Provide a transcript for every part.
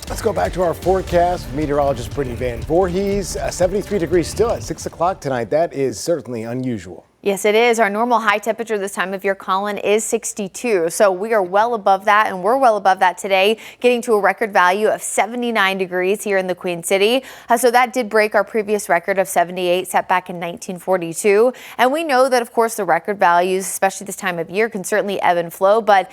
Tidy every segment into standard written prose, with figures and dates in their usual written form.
Let's go back to our forecast. Meteorologist Brittany Van Voorhees. 73 degrees still at 6 o'clock tonight. That is certainly unusual. Yes, it is. Our normal high temperature this time of year, Colin, is 62. So we are well above that, and we're well above that today, getting to a record value of 79 degrees here in the Queen City. So that did break our previous record of 78 set back in 1942. And we know that, of course, the record values, especially this time of year, can certainly ebb and flow. But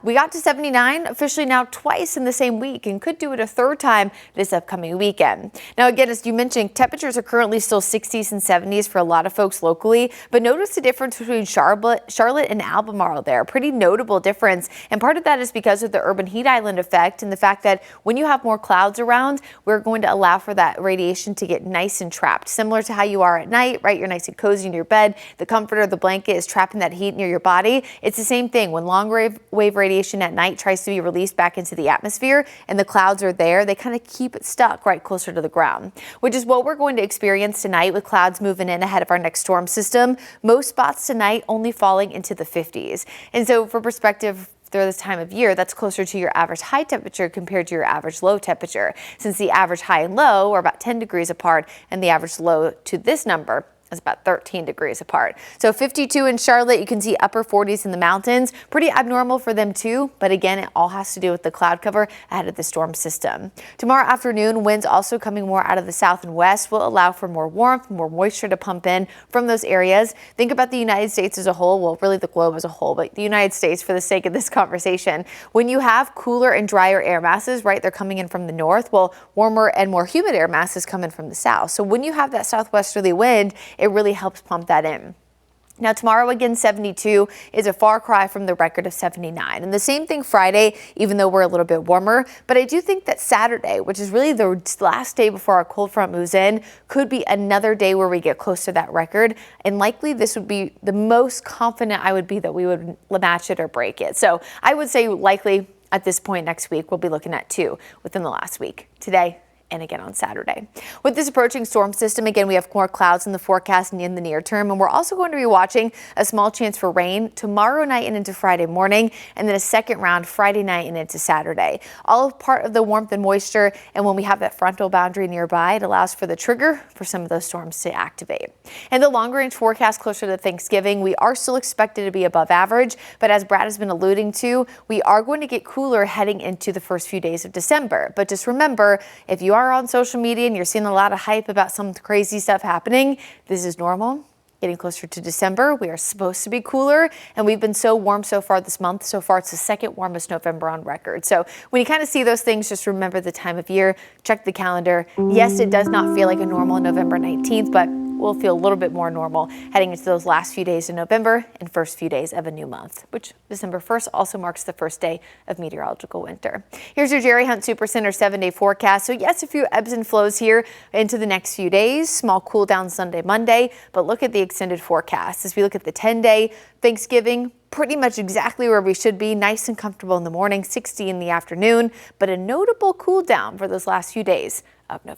we got to 79 officially now twice in the same week and could do it a third time this upcoming weekend. Now, again, as you mentioned, temperatures are currently still 60s and 70s for a lot of folks locally, but notice the difference between Charlotte and Albemarle there. Pretty notable difference. And part of that is because of the urban heat island effect and the fact that when you have more clouds around, we're going to allow for that radiation to get nice and trapped. Similar to how you are at night, right? You're nice and cozy in your bed. The comforter, the blanket is trapping that heat near your body. It's the same thing. When long wave radiation at night tries to be released back into the atmosphere and the clouds are there, they kind of keep it stuck right closer to the ground, which is what we're going to experience tonight with clouds moving in ahead of our next storm system. Most spots tonight only falling into the 50s. And so for perspective, through this time of year, that's closer to your average high temperature compared to your average low temperature, since the average high and low are about 10 degrees apart and the average low to this number is about 13 degrees apart. So 52 in Charlotte, you can see upper 40s in the mountains. Pretty abnormal for them too, but again, it all has to do with the cloud cover ahead of the storm system. Tomorrow afternoon, winds also coming more out of the south and west will allow for more warmth, more moisture to pump in from those areas. Think about the United States as a whole, well, really the globe as a whole, but the United States for the sake of this conversation. When you have cooler and drier air masses, right, they're coming in from the north, well, warmer and more humid air masses come in from the south. So when you have that southwesterly wind, it really helps pump that in. Now tomorrow again, 72 is a far cry from the record of 79. And the same thing Friday, even though we're a little bit warmer. But I do think that Saturday, which is really the last day before our cold front moves in, could be another day where we get close to that record. And likely this would be the most confident I would be that we would match it or break it. So I would say likely at this point next week, we'll be looking at 2 within the last week. Today, and again on Saturday. With this approaching storm system, again, we have more clouds in the forecast in the near term, and we're also going to be watching a small chance for rain tomorrow night and into Friday morning, and then a second round Friday night and into Saturday. All part of the warmth and moisture, and when we have that frontal boundary nearby, it allows for the trigger for some of those storms to activate. And the long range forecast closer to Thanksgiving, we are still expected to be above average, but as Brad has been alluding to, we are going to get cooler heading into the first few days of December. But just remember, if you are on social media and you're seeing a lot of hype about some crazy stuff happening, this is normal. Getting closer to December, we are supposed to be cooler, and we've been so warm so far this month. So far, it's the second warmest November on record. So when you kind of see those things, just remember the time of year, check the calendar. Yes, it does not feel like a normal November 19th, but we'll feel a little bit more normal heading into those last few days in November and first few days of a new month, which December 1st also marks the first day of meteorological winter. Here's your Jerry Hunt Supercenter 7-day forecast. So yes, a few ebbs and flows here into the next few days. Small cool down Sunday, Monday, but look at the extended forecast. As we look at the 10-day Thanksgiving, pretty much exactly where we should be, nice and comfortable in the morning, 60 in the afternoon, but a notable cool down for those last few days of November.